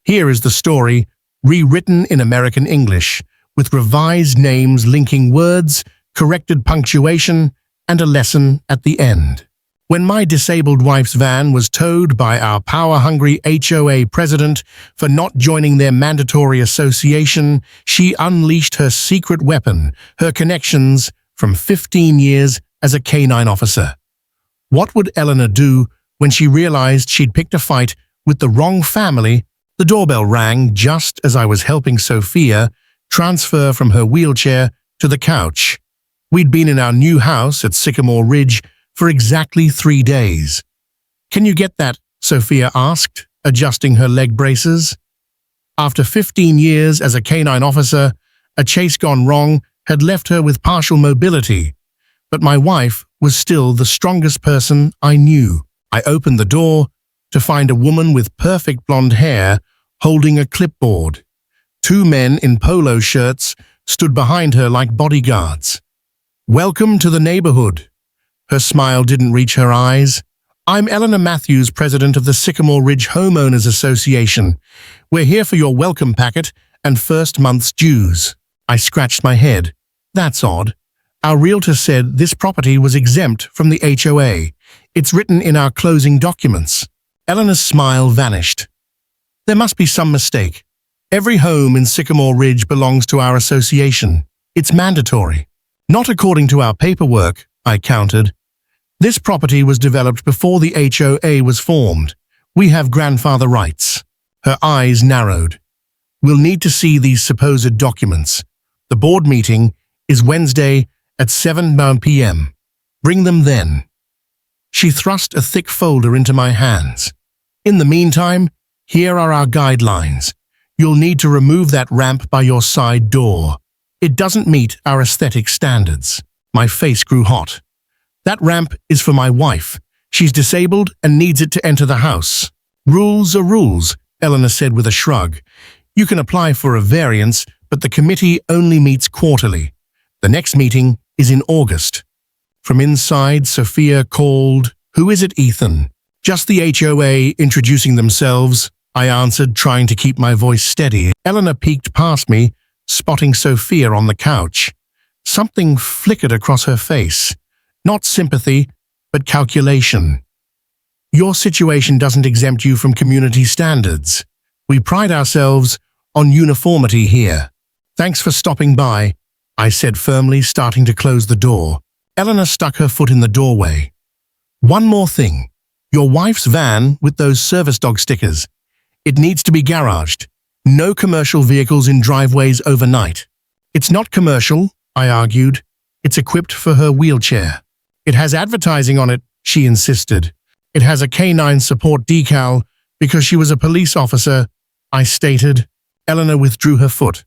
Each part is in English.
Here is the story, rewritten in American English, with revised names linking words, corrected punctuation, and a lesson at the end. When my disabled wife's van was towed by our power-hungry HOA president for not joining their mandatory association, she unleashed her secret weapon, her connections from 15 years as a K-9 officer. What would Eleanor do when she realized she'd picked a fight with the wrong family? The doorbell rang just as I was helping Sophia transfer from her wheelchair to the couch. We'd been in our new house at Sycamore Ridge for exactly 3 days. "Can you get that?" Sophia asked, adjusting her leg braces. After 15 years as a K-9 officer, a chase gone wrong had left her with partial mobility, but my wife was still the strongest person I knew. I opened the door to find a woman with perfect blonde hair holding a clipboard. 2 men in polo shirts stood behind her like bodyguards. "Welcome to the neighborhood." Her smile didn't reach her eyes. "I'm Eleanor Matthews, president of the Sycamore Ridge Homeowners Association. We're here for your welcome packet and first month's dues." I scratched my head. That's odd. Our realtor said this property was exempt from the HOA. It's written in our closing documents. Eleanor's smile vanished. "There must be some mistake. Every home in Sycamore Ridge belongs to our association. It's mandatory." "Not according to our paperwork," I countered. "This property was developed before the HOA was formed. We have grandfather rights." Her eyes narrowed. "We'll need to see these supposed documents. The board meeting is Wednesday at 7 p.m. Bring them then." She thrust a thick folder into my hands. "In the meantime, here are our guidelines. You'll need to remove that ramp by your side door. It doesn't meet our aesthetic standards." My face grew hot. "That ramp is for my wife. She's disabled and needs it to enter the house." "Rules are rules," Eleanor said with a shrug. "You can apply for a variance, but the committee only meets quarterly. The next meeting is in August." From inside, Sophia called, "Who is it, Ethan?" "Just the HOA introducing themselves," I answered, trying to keep my voice steady. Eleanor peeked past me, spotting Sophia on the couch. Something flickered across her face. Not sympathy, but calculation. "Your situation doesn't exempt you from community standards. We pride ourselves on uniformity here. Thanks for stopping by," I said firmly, starting to close the door. Eleanor stuck her foot in the doorway. "One more thing. Your wife's van with those service dog stickers. It needs to be garaged. No commercial vehicles in driveways overnight." "It's not commercial," I argued. "It's equipped for her wheelchair." "It has advertising on it," she insisted. "It has a K-9 support decal because she was a police officer," I stated. Eleanor withdrew her foot.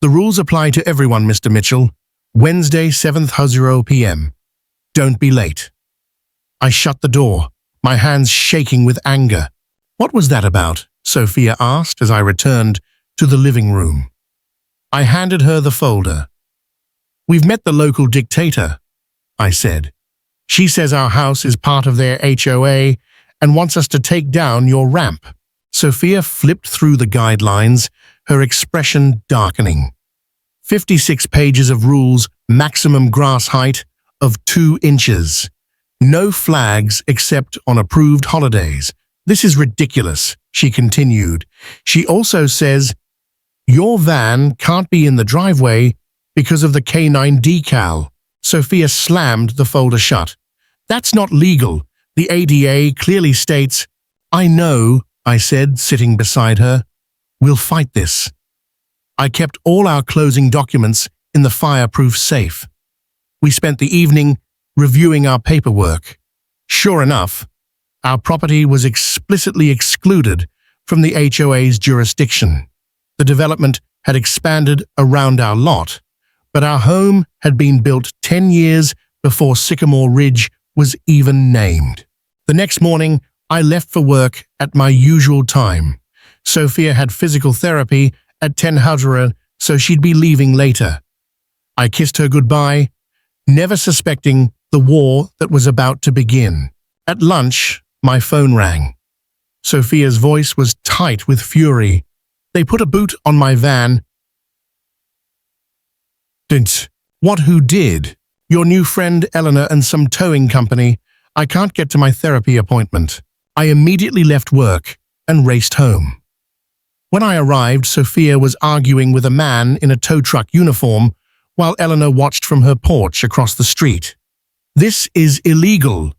"The rules apply to everyone, Mr. Mitchell. Wednesday, 7:00 p.m. Don't be late." I shut the door, my hands shaking with anger. "What was that about?" Sophia asked as I returned to the living room. I handed her the folder. "We've met the local dictator," I said. "She says our house is part of their HOA and wants us to take down your ramp." Sophia flipped through the guidelines, her expression darkening. 56 pages of rules, maximum grass height of 2 inches. No flags except on approved holidays. "This is ridiculous," she continued. "She also says your van can't be in the driveway because of the K-9 decal." Sophia slammed the folder shut. "That's not legal. The ADA clearly states—" "I know," I said, sitting beside her. "We'll fight this." I kept all our closing documents in the fireproof safe. We spent the evening reviewing our paperwork. Sure enough, our property was explicitly excluded from the HOA's jurisdiction. The development had expanded around our lot, but our home had been built 10 years before Sycamore Ridge was even named. The next morning, I left for work at my usual time. Sophia had physical therapy at 10:00, so she'd be leaving later. I kissed her goodbye, never suspecting the war that was about to begin. At lunch, my phone rang. Sophia's voice was tight with fury. They put a boot on my van. What, who did? Your new friend Eleanor and some towing company. I can't get to my therapy appointment. I immediately left work and raced home. When I arrived, Sophia was arguing with a man in a tow truck uniform while Eleanor watched from her porch across the street. This is illegal,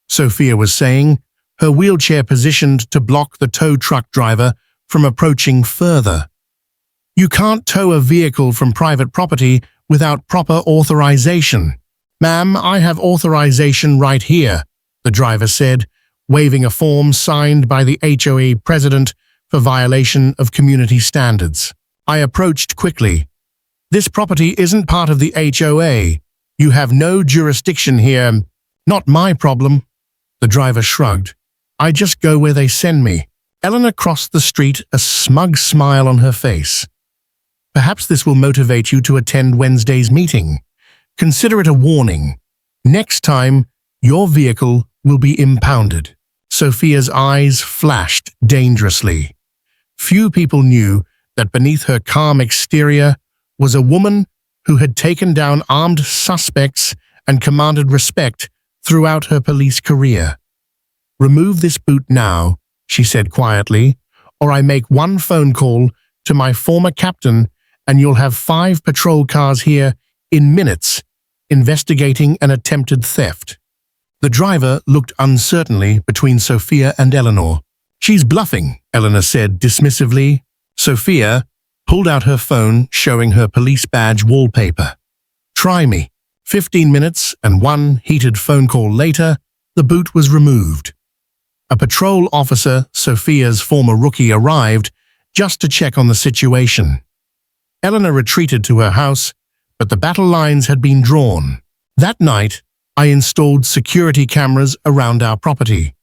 Sophia was saying, her wheelchair positioned to block the tow truck driver from approaching further. You can't tow a vehicle from private property without proper authorization. Ma'am, I have authorization right here, the driver said, waving a form signed by the HOA president for violation of community standards. I approached quickly. This property isn't part of the HOA. You have no jurisdiction here. Not my problem. The driver shrugged. I just go where they send me. Eleanor crossed the street, a smug smile on her face. Perhaps this will motivate you to attend Wednesday's meeting. Consider it a warning. Next time, your vehicle will be impounded. Sophia's eyes flashed dangerously. Few people knew that beneath her calm exterior was a woman who had taken down armed suspects and commanded respect throughout her police career. Remove this boot now, she said quietly, or I make one phone call to my former captain and you'll have 5 patrol cars here in minutes investigating an attempted theft. The driver looked uncertainly between Sophia and Eleanor. She's bluffing, Eleanor said dismissively. Sophia pulled out her phone showing her police badge wallpaper. Try me. 15 minutes and 1 heated phone call later, the boot was removed. A patrol officer, Sophia's former rookie, arrived just to check on the situation. Eleanor retreated to her house, but the battle lines had been drawn. That night, I installed security cameras around our property.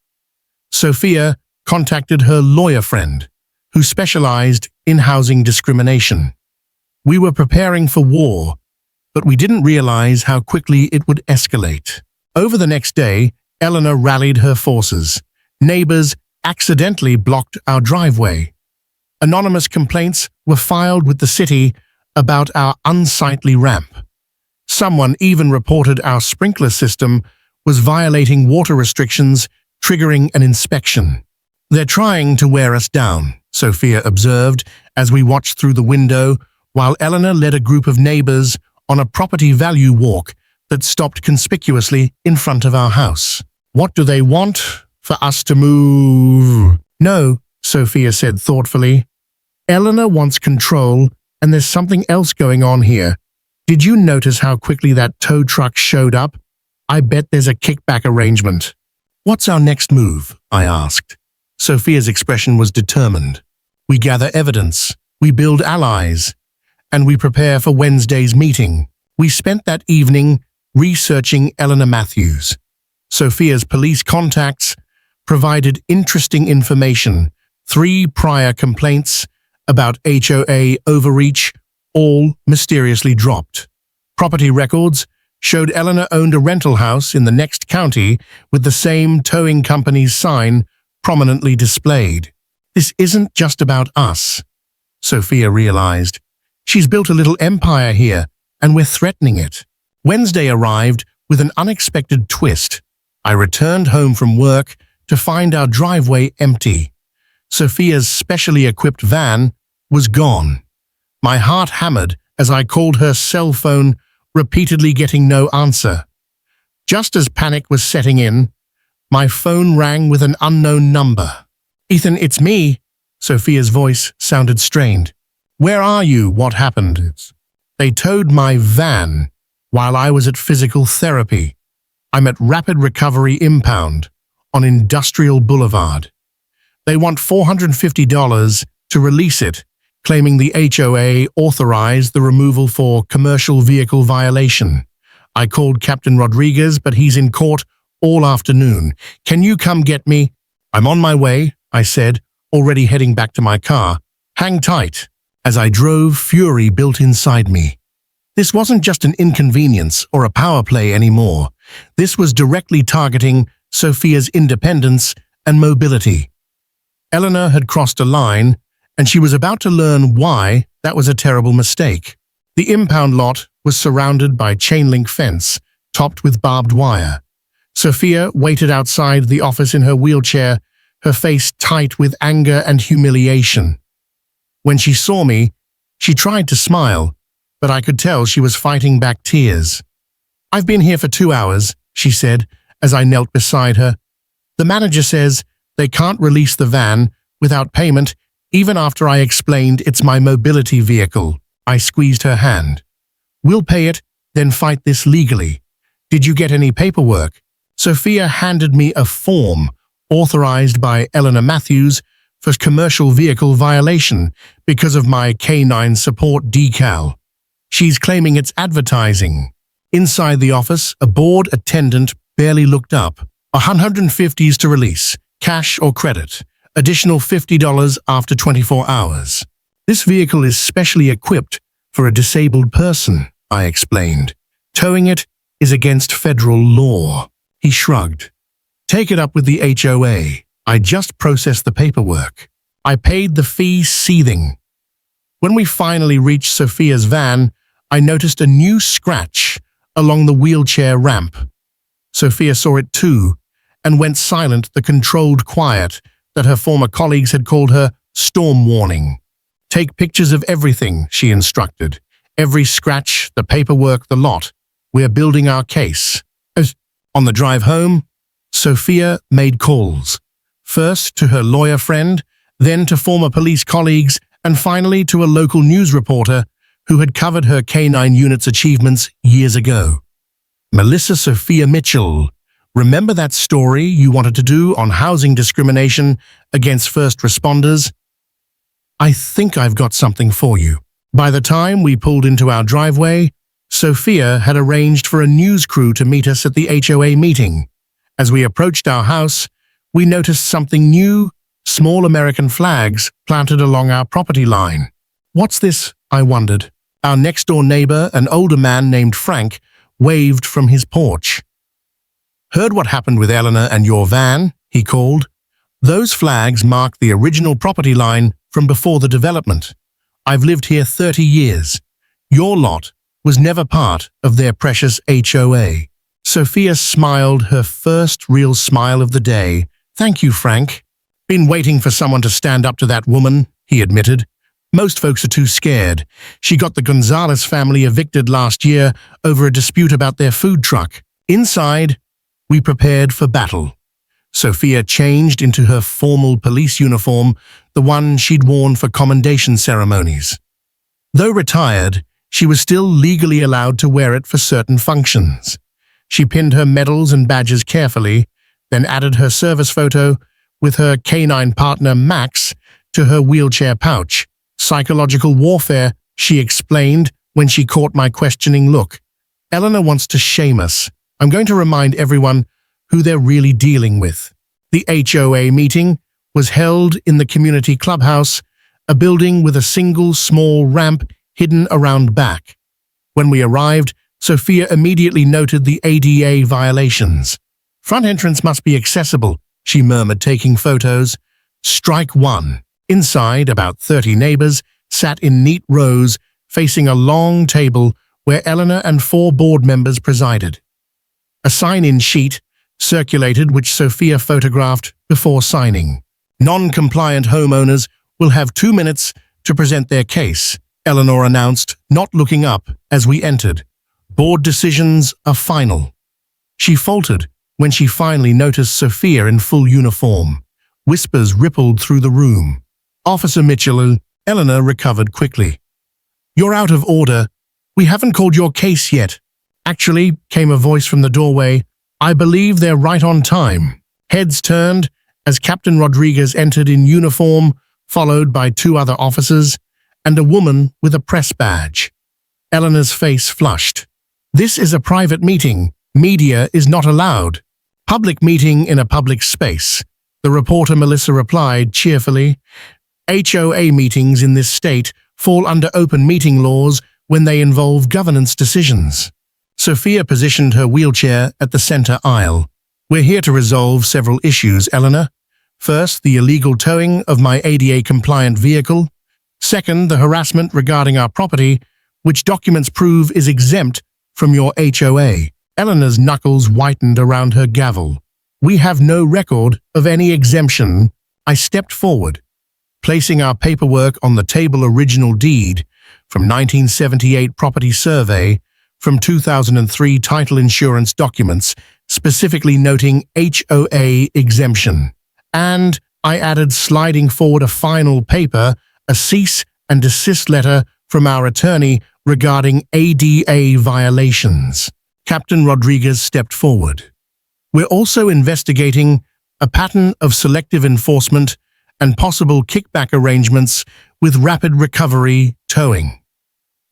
Sophia contacted her lawyer friend, who specialized in housing discrimination. We were preparing for war, but we didn't realize how quickly it would escalate. Over the next day, Eleanor rallied her forces. Neighbors accidentally blocked our driveway. Anonymous complaints were filed with the city about our unsightly ramp. Someone even reported our sprinkler system was violating water restrictions, triggering an inspection. They're trying to wear us down, Sophia observed as we watched through the window while Eleanor led a group of neighbors on a property value walk that stopped conspicuously in front of our house. What do they want? For us to move? No, Sophia said thoughtfully. Eleanor wants control, and there's something else going on here. Did you notice how quickly that tow truck showed up? I bet there's a kickback arrangement. What's our next move? I asked. Sophia's expression was determined. We gather evidence, we build allies, and we prepare for Wednesday's meeting. We spent that evening researching Eleanor Matthews. Sophia's police contacts provided interesting information. 3 prior complaints about HOA overreach, all mysteriously dropped. Property records showed Eleanor owned a rental house in the next county with the same towing company's sign prominently displayed. This isn't just about us, Sophia realized. She's built a little empire here, and we're threatening it. Wednesday arrived with an unexpected twist. I returned home from work to find our driveway empty. Sophia's specially equipped van was gone. My heart hammered as I called her cell phone, repeatedly getting no answer. Just as panic was setting in, my phone rang with an unknown number. Ethan, it's me. Sophia's voice sounded strained. Where are you? What happened? They towed my van while I was at physical therapy. I'm at Rapid Recovery Impound on Industrial Boulevard. They want $450 to release it, claiming the HOA authorized the removal for commercial vehicle violation. I called Captain Rodriguez, but he's in court all afternoon. Can you come get me? I'm on my way, I said, already heading back to my car. Hang tight. As I drove, fury built inside me. This wasn't just an inconvenience or a power play anymore. This was directly targeting Sophia's independence and mobility. Eleanor had crossed a line, and she was about to learn why that was a terrible mistake. The impound lot was surrounded by chain-link fence, topped with barbed wire. Sophia waited outside the office in her wheelchair, her face tight with anger and humiliation. When she saw me, she tried to smile, but I could tell she was fighting back tears. "I've been here for 2 hours," she said, as I knelt beside her. "The manager says they can't release the van without payment, even after I explained it's my mobility vehicle." I squeezed her hand. "We'll pay it, then fight this legally. Did you get any paperwork?" Sophia handed me a form authorized by Eleanor Matthews for commercial vehicle violation because of my K-9 support decal. She's claiming it's advertising. Inside the office, a board attendant barely looked up. $150 to release, cash or credit. Additional $50 after 24 hours. "This vehicle is specially equipped for a disabled person," I explained. "Towing it is against federal law." He shrugged. "Take it up with the HOA. I just processed the paperwork." I paid the fee seething. When we finally reached Sophia's van, I noticed a new scratch along the wheelchair ramp. Sophia saw it too, and went silent, the controlled quiet that her former colleagues had called her storm warning. "Take pictures of everything," she instructed. "Every scratch, the paperwork, the lot. We're building our case." On the drive home, Sophia made calls. First to her lawyer friend, then to former police colleagues, and finally to a local news reporter who had covered her K-9 unit's achievements years ago. "Melissa Sophia Mitchell, remember that story you wanted to do on housing discrimination against first responders? I think I've got something for you." By the time we pulled into our driveway, Sophia had arranged for a news crew to meet us at the HOA meeting. As we approached our house, we noticed something new: small American flags planted along our property line. "What's this?" I wondered. Our next-door neighbor, an older man named Frank, waved from his porch. "Heard what happened with Eleanor and your van?" he called. "Those flags mark the original property line from before the development. I've lived here 30 years. Your lot was never part of their precious HOA." Sophia smiled, her first real smile of the day. "Thank you, Frank." "Been waiting for someone to stand up to that woman," he admitted. "Most folks are too scared. She got the Gonzalez family evicted last year over a dispute about their food truck." Inside, we prepared for battle. Sophia changed into her formal police uniform, the one she'd worn for commendation ceremonies. Though retired, she was still legally allowed to wear it for certain functions. She pinned her medals and badges carefully, then added her service photo with her K-9 partner Max to her wheelchair pouch. "Psychological warfare," she explained when she caught my questioning look. "Eleanor wants to shame us. I'm going to remind everyone who they're really dealing with." The HOA meeting was held in the community clubhouse, a building with a single small ramp hidden around back. When we arrived, Sophia immediately noted the ADA violations. "Front entrance must be accessible," she murmured, taking photos. "Strike one." Inside, about 30 neighbors sat in neat rows, facing a long table where Eleanor and 4 board members presided. A sign-in sheet circulated which Sophia photographed before signing. "Non-compliant homeowners will have 2 minutes to present their case," Eleanor announced, not looking up as we entered. "Board decisions are final." She faltered when she finally noticed Sophia in full uniform. Whispers rippled through the room. "Officer Mitchell," Eleanor recovered quickly. "You're out of order. We haven't called your case yet." "Actually," came a voice from the doorway, "I believe they're right on time." Heads turned as Captain Rodriguez entered in uniform, followed by 2 other officers and a woman with a press badge. Eleanor's face flushed. "This is a private meeting. Media is not allowed." "Public meeting in a public space," the reporter Melissa replied cheerfully. "HOA meetings in this state fall under open meeting laws when they involve governance decisions." Sophia positioned her wheelchair at the center aisle. "We're here to resolve several issues, Eleanor. First, the illegal towing of my ADA-compliant vehicle. Second, the harassment regarding our property, which documents prove is exempt from your HOA. Eleanor's knuckles whitened around her gavel. We have no record of any exemption. I stepped forward, placing our paperwork on the table: original deed from 1978 property survey, from 2003 title insurance documents, specifically noting HOA exemption. And I added, sliding forward, a final paper, a cease and desist letter from our attorney regarding ADA violations. Captain Rodriguez stepped forward. We're also investigating a pattern of selective enforcement and possible kickback arrangements with rapid recovery towing.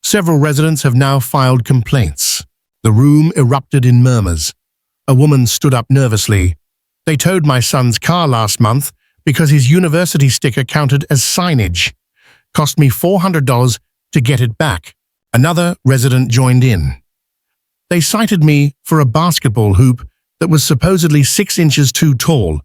Several residents have now filed complaints. The room erupted in murmurs. A woman stood up nervously. They towed my son's car last month because his university sticker counted as signage. Cost me $400 to get it back. Another resident joined in. They cited me for a basketball hoop that was supposedly 6 inches too tall.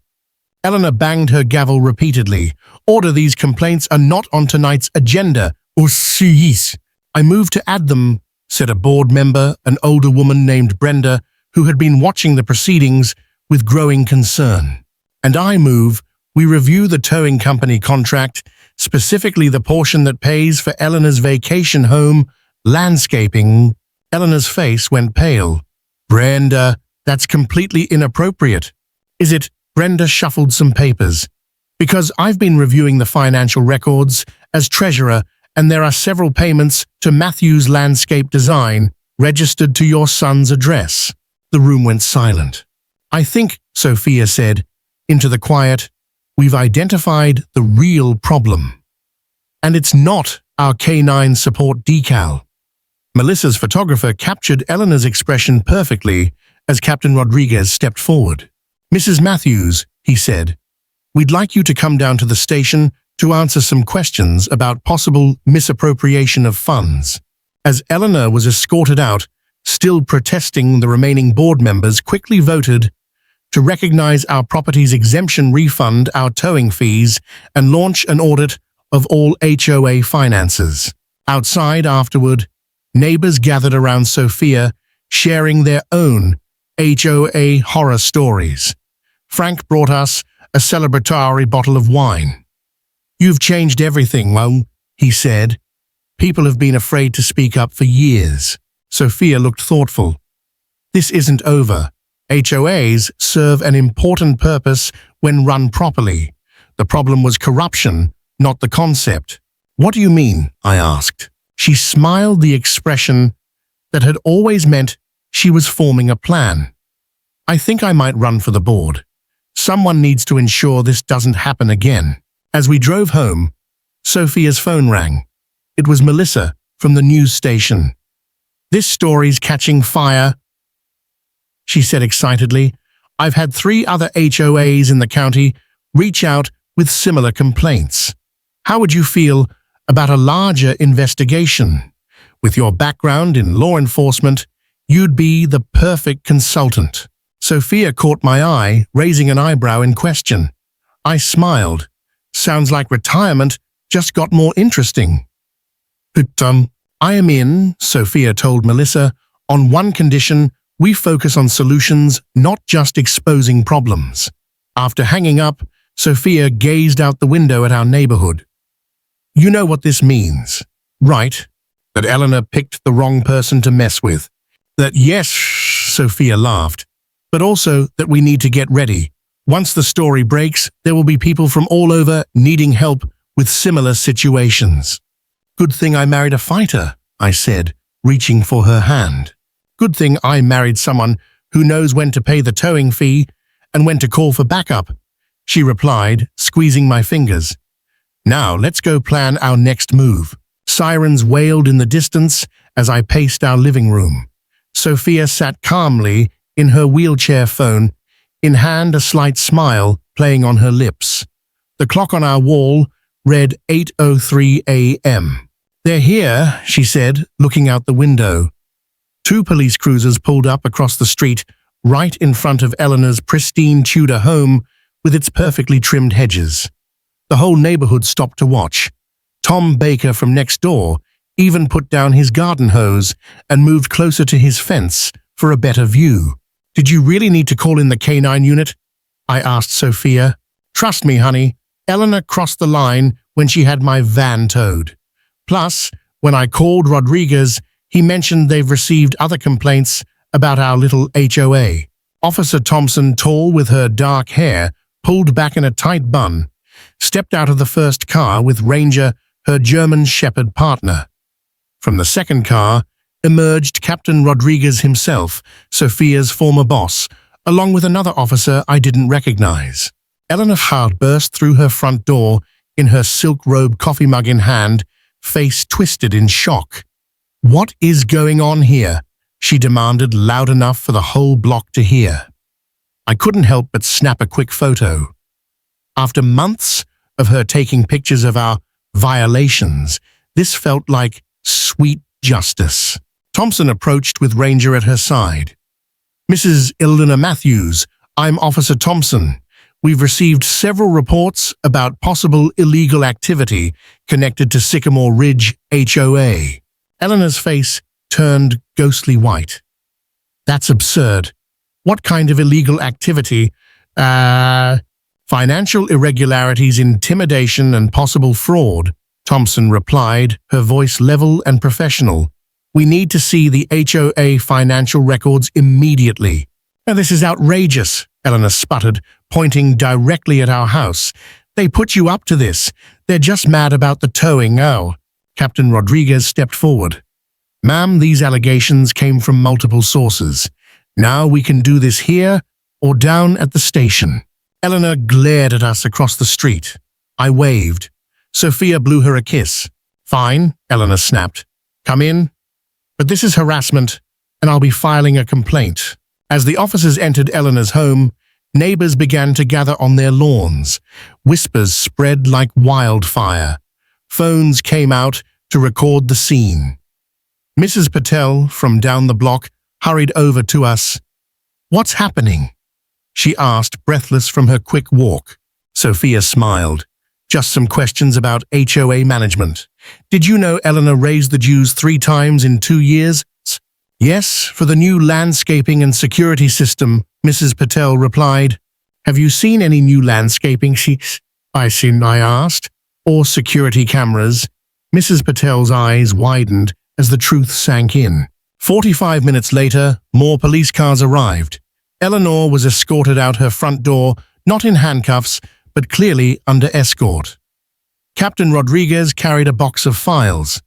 Eleanor banged her gavel repeatedly. Order: these complaints are not on tonight's agenda. Or cease. I moved to add them, said a board member, an older woman named Brenda, who had been watching the proceedings with growing concern. And I move we review the towing company contract, specifically the portion that pays for Eleanor's vacation home landscaping. Eleanor's face went pale. Brenda, that's completely inappropriate. Is it? Brenda shuffled some papers. Because I've been reviewing the financial records as treasurer, and there are several payments to Matthew's Landscape Design registered to your son's address. The room went silent. I think, Sophia said, into the quiet, we've identified the real problem. And it's not our K-9 support decal. Melissa's photographer captured Eleanor's expression perfectly as Captain Rodriguez stepped forward. Mrs. Matthews, he said, we'd like you to come down to the station to answer some questions about possible misappropriation of funds. As Eleanor was escorted out, still protesting, the remaining board members quickly voted to recognize our property's exemption, refund our towing fees, and launch an audit of all HOA finances. Outside afterward, neighbors gathered around Sophia, sharing their own HOA horror stories. Frank brought us a celebratory bottle of wine. You've changed everything, well, he said. People have been afraid to speak up for years. Sophia looked thoughtful. This isn't over. HOAs serve an important purpose when run properly. The problem was corruption, not the concept. What do you mean? I asked. She smiled, the expression that had always meant she was forming a plan. I think I might run for the board. Someone needs to ensure this doesn't happen again. As we drove home, Sophia's phone rang. It was Melissa from the news station. This story's catching fire, she said excitedly. I've had 3 other HOAs in the county reach out with similar complaints. How would you feel about a larger investigation? With your background in law enforcement, you'd be the perfect consultant. Sophia caught my eye, raising an eyebrow in question. I smiled. Sounds like retirement just got more interesting. But, I am in, Sophia told Melissa, on one condition: we focus on solutions, not just exposing problems. After hanging up, Sophia gazed out the window at our neighborhood. You know what this means, right? That Eleanor picked the wrong person to mess with. That yes, Sophia laughed, but also that we need to get ready. Once the story breaks, there will be people from all over needing help with similar situations. Good thing I married a fighter, I said, reaching for her hand. Good thing I married someone who knows when to pay the towing fee and when to call for backup, she replied, squeezing my fingers. Now let's go plan our next move. Sirens wailed in the distance as I paced our living room. Sophia sat calmly in her wheelchair, phone in hand, a slight smile playing on her lips. The clock on our wall read 8:03 a.m. They're here, she said, looking out the window. 2 police cruisers pulled up across the street, right in front of Eleanor's pristine Tudor home with its perfectly trimmed hedges. The whole neighborhood stopped to watch. Tom Baker from next door even put down his garden hose and moved closer to his fence for a better view. "Did you really need to call in the K-9 unit?" I asked Sophia. "Trust me, honey, Eleanor crossed the line when she had my van towed. Plus, when I called Rodriguez, he mentioned they've received other complaints about our little HOA." Officer Thompson, tall with her dark hair, pulled back in a tight bun, stepped out of the first car with Ranger, her German Shepherd partner. From the second car emerged Captain Rodriguez himself, Sophia's former boss, along with another officer I didn't recognize. Eleanor Hart burst through her front door in her silk robe, coffee mug in hand, face twisted in shock. "What is going on here?" she demanded, loud enough for the whole block to hear. I couldn't help but snap a quick photo. After months of her taking pictures of our violations, this felt like sweet justice. Thompson approached with Ranger at her side. "Mrs. Eleanor Matthews, I'm Officer Thompson. We've received several reports about possible illegal activity connected to Sycamore Ridge HOA. Eleanor's face turned ghostly white. "That's absurd. What kind of illegal activity? Financial irregularities, intimidation, and possible fraud," Thompson replied, her voice level and professional. "We need to see the HOA financial records immediately." "Now, this is outrageous," Eleanor sputtered, pointing directly at our house. "They put you up to this. They're just mad about the towing." "Oh." Captain Rodriguez stepped forward. "Ma'am, these allegations came from multiple sources. Now we can do this here or down at the station." Eleanor glared at us across the street. I waved. Sophia blew her a kiss. "Fine," Eleanor snapped. "Come in. But this is harassment, and I'll be filing a complaint." As the officers entered Eleanor's home, neighbors began to gather on their lawns. Whispers spread like wildfire. Phones came out to record the scene. Mrs. Patel, from down the block, hurried over to us. "What's happening?" she asked, breathless from her quick walk. Sophia smiled. "Just some questions about HOA management. Did you know Eleanor raised the dues 3 times in 2 years?" "Yes, for the new landscaping and security system," Mrs. Patel replied. "Have you seen any new landscaping?" I asked. "Or security cameras?" Mrs. Patel's eyes widened as the truth sank in. 45 minutes later, more police cars arrived. Eleanor was escorted out her front door, not in handcuffs, but clearly under escort. Captain Rodriguez carried a box of files.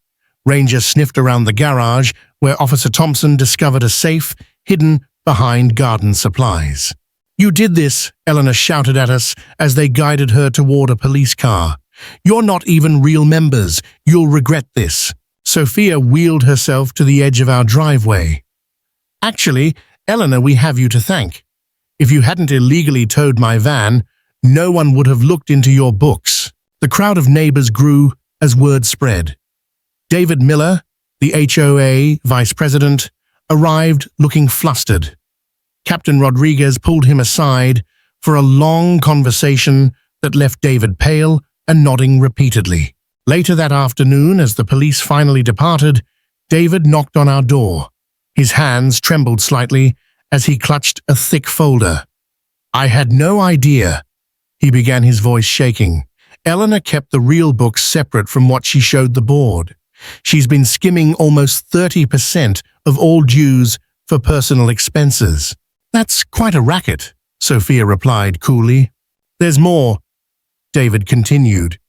Ranger sniffed around the garage, where Officer Thompson discovered a safe hidden behind garden supplies. "You did this," Eleanor shouted at us as they guided her toward a police car. "You're not even real members. You'll regret this." Sophia wheeled herself to the edge of our driveway. "Actually, Eleanor, we have you to thank. If you hadn't illegally towed my van, no one would have looked into your books." The crowd of neighbors grew as word spread. David Miller, the HOA vice president, arrived looking flustered. Captain Rodriguez pulled him aside for a long conversation that left David pale and nodding repeatedly. Later that afternoon, as the police finally departed, David knocked on our door. His hands trembled slightly as he clutched a thick folder. "I had no idea," he began, his voice shaking. "Eleanor kept the real books separate from what she showed the board. She's been skimming almost 30% of all dues for personal expenses." "That's quite a racket," Sophia replied coolly. "There's more," David continued.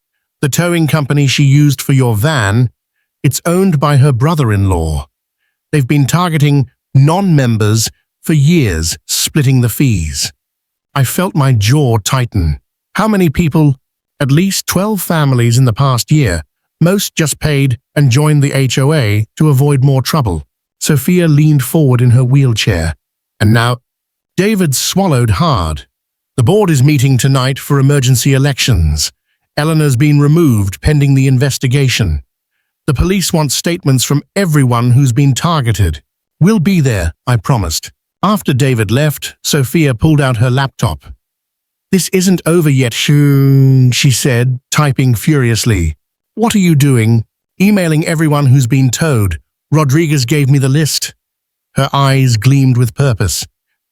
"The towing company she used for your van, it's owned by her brother-in-law. They've been targeting non-members for years, splitting the fees." I felt my jaw tighten. "How many people?" "At least 12 families in the past year. Most just paid and joined the HOA to avoid more trouble." Sophia leaned forward in her wheelchair. "And now?" David swallowed hard. "The board is meeting tonight for emergency elections. Eleanor's been removed pending the investigation. The police want statements from everyone who's been targeted. We'll be there," I promised. After David left, Sophia pulled out her laptop. "This isn't over yet, she said, typing furiously. "What are you doing?" "Emailing everyone who's been towed. Rodriguez gave me the list." Her eyes gleamed with purpose.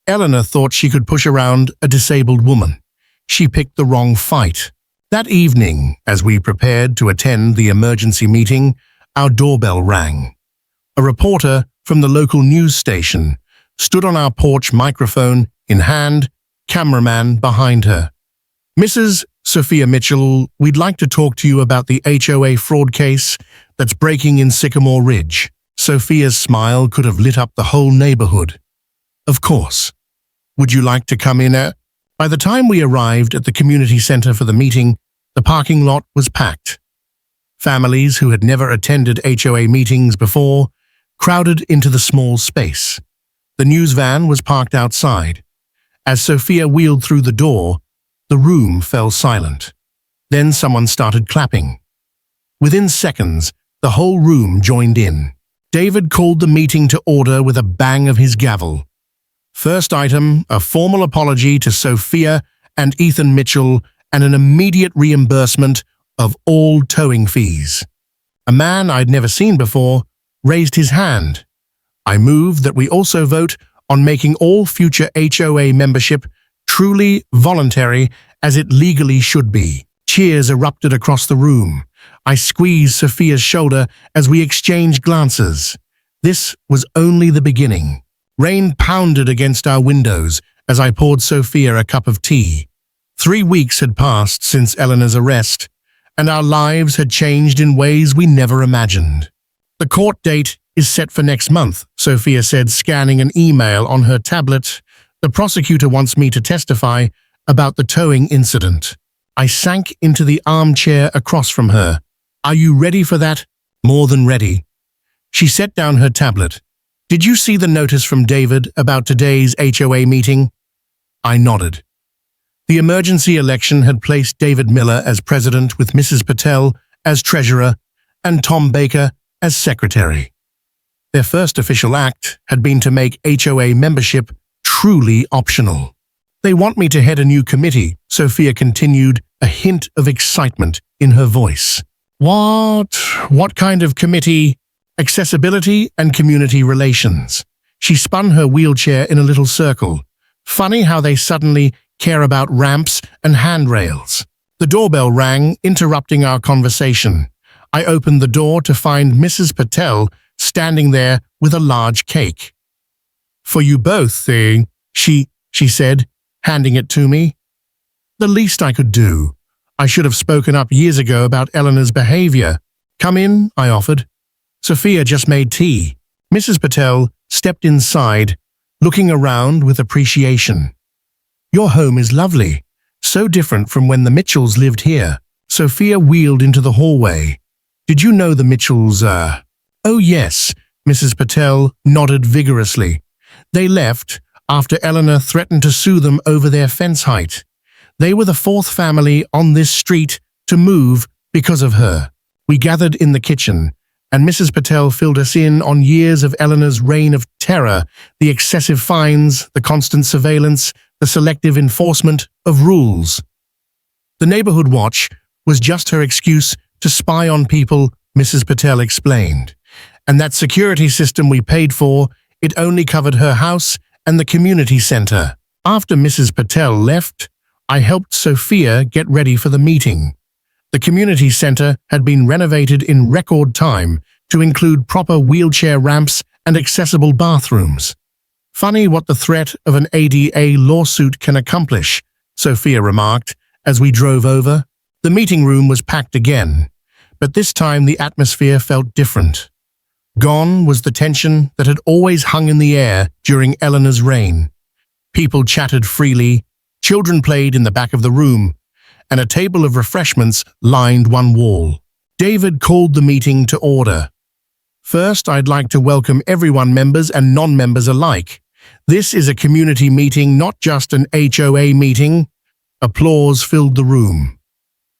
Eleanor thought she could push around a disabled woman. She picked the wrong fight. That evening, as we prepared to attend the emergency meeting, our doorbell rang. A reporter from the local news station stood on our porch, microphone in hand, cameraman behind her. "Mrs. Sophia Mitchell, we'd like to talk to you about the HOA fraud case that's breaking in Sycamore Ridge." Sophia's smile could have lit up the whole neighborhood. "Of course. Would you like to come in?" By the time we arrived at the community center for the meeting, the parking lot was packed. Families who had never attended HOA meetings before crowded into the small space. The news van was parked outside. As Sophia wheeled through the door, the room fell silent. Then someone started clapping. Within seconds, the whole room joined in. David called the meeting to order with a bang of his gavel. First item, a formal apology to Sophia and Ethan Mitchell and an immediate reimbursement of all towing fees. A man I'd never seen before raised his hand. "I move that we also vote on making all future HOA membership truly voluntary as it legally should be." Cheers erupted across the room. I squeezed Sophia's shoulder as we exchanged glances. This was only the beginning. Rain pounded against our windows as I poured Sophia a cup of tea. 3 weeks had passed since Eleanor's arrest, and our lives had changed in ways we never imagined. "The court date is set for next month," Sophia said, scanning an email on her tablet. "The prosecutor wants me to testify about the towing incident." I sank into the armchair across from her. "Are you ready for that?" "More than ready." She set down her tablet. "Did you see the notice from David about today's HOA meeting?" I nodded. The emergency election had placed David Miller as president with Mrs. Patel as treasurer and Tom Baker as secretary. Their first official act had been to make HOA membership truly optional. "They want me to head a new committee," Sophia continued, a hint of excitement in her voice. What kind of committee?" "Accessibility and community relations." She spun her wheelchair in a little circle. "Funny how they suddenly care about ramps and handrails." The doorbell rang, interrupting our conversation. I opened the door to find Mrs. Patel standing there with a large cake. "For you both, she said, handing it to me. The least I could do. I should have spoken up years ago about Eleanor's behavior. "Come in," I offered. Sophia just made tea. Mrs. Patel stepped inside, looking around with appreciation. "Your home is lovely, so different from when the Mitchells lived here." Sophia wheeled into the hallway. "Did you know the Mitchells, "Oh yes," Mrs. Patel nodded vigorously. "They left after Eleanor threatened to sue them over their fence height. They were the fourth family on this street to move because of her." We gathered in the kitchen, and Mrs. Patel filled us in on years of Eleanor's reign of terror, the excessive fines, the constant surveillance, the selective enforcement of rules. "The neighborhood watch was just her excuse to spy on people," Mrs. Patel explained. "And that security system we paid for, it only covered her house and the community center." After Mrs. Patel left, I helped Sophia get ready for the meeting. The community center had been renovated in record time to include proper wheelchair ramps and accessible bathrooms. "Funny what the threat of an ADA lawsuit can accomplish," Sophia remarked as we drove over. The meeting room was packed again, but this time the atmosphere felt different. Gone was the tension that had always hung in the air during Eleanor's reign. People chatted freely, children played in the back of the room, and a table of refreshments lined one wall. David called the meeting to order. "First, I'd like to welcome everyone, members and non-members alike. This is a community meeting, not just an HOA meeting." Applause filled the room.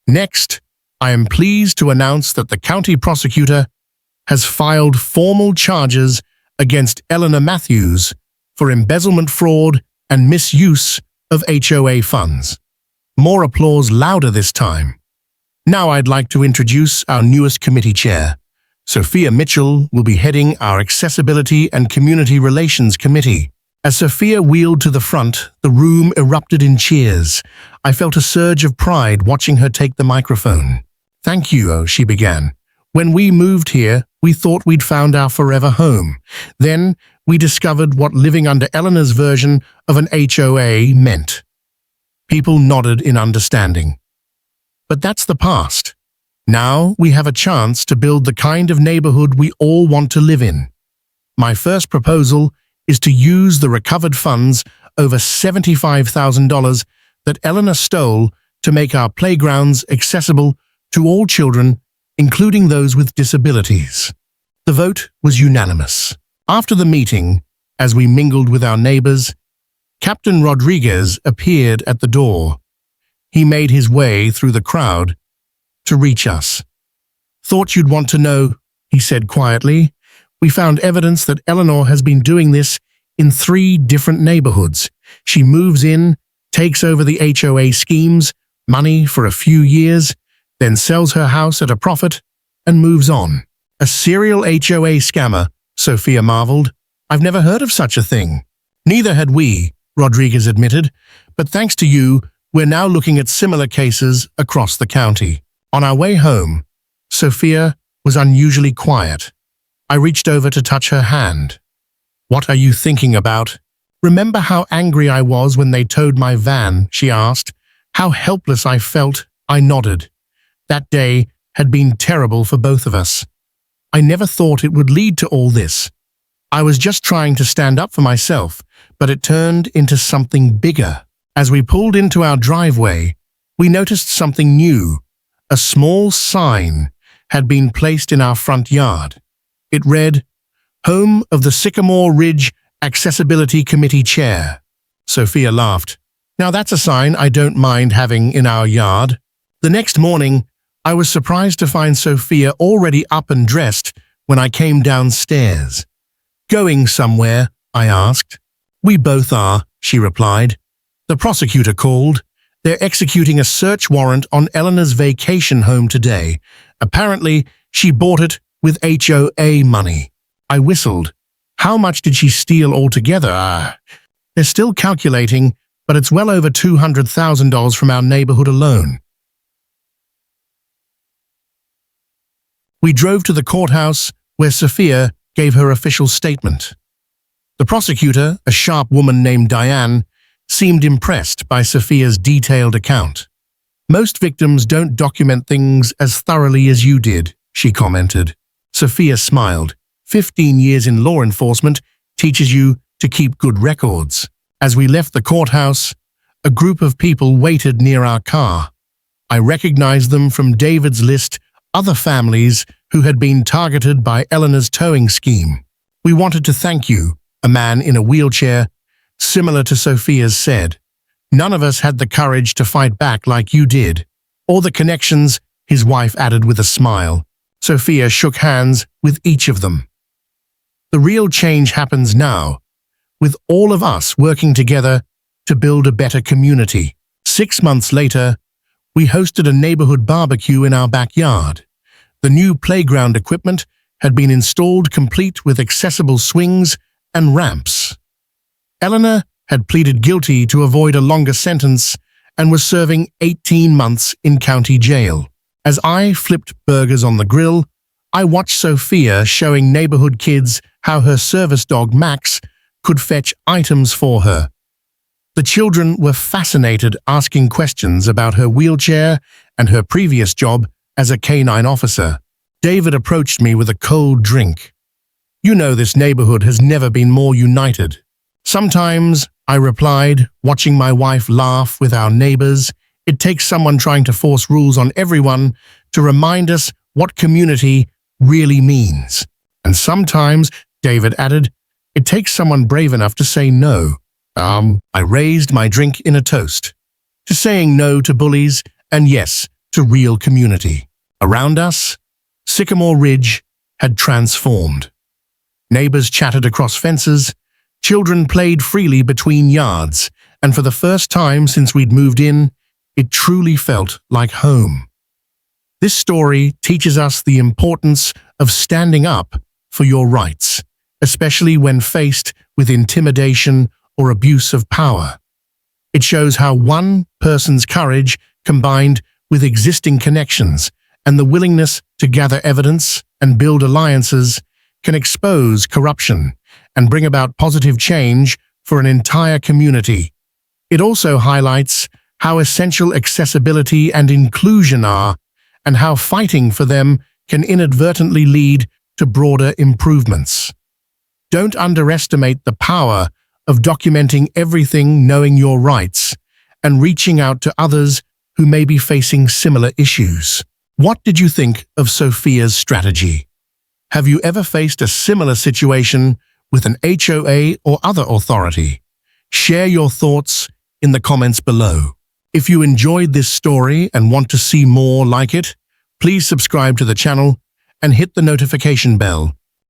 "Next, I am pleased to announce that the county prosecutor has filed formal charges against Eleanor Matthews for embezzlement, fraud, and misuse of HOA funds." More applause, louder this time. Now I'd like to introduce our newest committee chair. Sophia Mitchell will be heading our Accessibility and Community Relations Committee. As Sophia wheeled to the front, the room erupted in cheers. I felt a surge of pride watching her take the microphone. "Thank you," she began. "When we moved here, we thought we'd found our forever home. Then we discovered what living under Eleanor's version of an HOA meant." People nodded in understanding. But that's the past. Now we have a chance to build the kind of neighborhood we all want to live in. My first proposal is to use the recovered funds, over $75,000, that Eleanor stole to make our playgrounds accessible to all children, including those with disabilities. The vote was unanimous. After the meeting, as we mingled with our neighbors, Captain Rodriguez appeared at the door. He made his way through the crowd to reach us. "Thought you'd want to know," he said quietly. "We found evidence that Eleanor has been doing this in 3 different neighborhoods. She moves in, takes over the HOA schemes, money for a few years, then sells her house at a profit and moves on." "A serial HOA scammer," Sophia marveled. "I've never heard of such a thing." "Neither had we," Rodriguez admitted, "but thanks to you, we're now looking at similar cases across the county." On our way home, Sophia was unusually quiet. I reached over to touch her hand. "What are you thinking about?" "Remember how angry I was when they towed my van?" she asked. "How helpless I felt?" I nodded. That day had been terrible for both of us. I never thought it would lead to all this. I was just trying to stand up for myself, but it turned into something bigger. As we pulled into our driveway, we noticed something new. A small sign had been placed in our front yard. It read, "Home of the Sycamore Ridge Accessibility Committee Chair." Sophia laughed. "Now that's a sign I don't mind having in our yard." The next morning, I was surprised to find Sophia already up and dressed when I came downstairs. "Going somewhere?" I asked. "We both are," she replied. "The prosecutor called. They're executing a search warrant on Eleanor's vacation home today. Apparently, she bought it with HOA money." I whistled. "How much did she steal altogether?" "They're still calculating, but it's well over $200,000 from our neighborhood alone." We drove to the courthouse, where Sophia gave her official statement. The prosecutor, a sharp woman named Diane, seemed impressed by Sophia's detailed account. "Most victims don't document things as thoroughly as you did," she commented. Sophia smiled. 15 years in law enforcement teaches you to keep good records." As we left the courthouse, a group of people waited near our car. I recognized them from David's list, other families who had been targeted by Eleanor's towing scheme. "We wanted to thank you," a man in a wheelchair, similar to Sophia's, said. "None of us had the courage to fight back like you did." "Or the connections," his wife added with a smile. Sophia shook hands with each of them. "The real change happens now, with all of us working together to build a better community." 6 months later, we hosted a neighborhood barbecue in our backyard. The new playground equipment had been installed, complete with accessible swings and ramps. Eleanor had pleaded guilty to avoid a longer sentence and was serving 18 months in county jail. As I flipped burgers on the grill, I watched Sophia showing neighborhood kids how her service dog Max could fetch items for her. The children were fascinated, asking questions about her wheelchair and her previous job as a K-9 officer. David approached me with a cold drink. "You know, this neighborhood has never been more united." "Sometimes," I replied, watching my wife laugh with our neighbors, "it takes someone trying to force rules on everyone to remind us what community really means." "And sometimes," David added, "it takes someone brave enough to say no." I raised my drink in a toast to saying no to bullies and yes to real community. Around us, Sycamore Ridge had transformed. Neighbors chatted across fences, children played freely between yards, and for the first time since we'd moved in, it truly felt like home. This story teaches us the importance of standing up for your rights, especially when faced with intimidation or abuse of power. It shows how one person's courage, combined with existing connections and the willingness to gather evidence and build alliances, can expose corruption and bring about positive change for an entire community. It also highlights how essential accessibility and inclusion are, and how fighting for them can inadvertently lead to broader improvements. Don't underestimate the power of documenting everything, knowing your rights, and reaching out to others who may be facing similar issues. What did you think of Sophia's strategy? Have you ever faced a similar situation with an HOA or other authority? Share your thoughts in the comments below. If you enjoyed this story and want to see more like it, please subscribe to the channel and hit the notification bell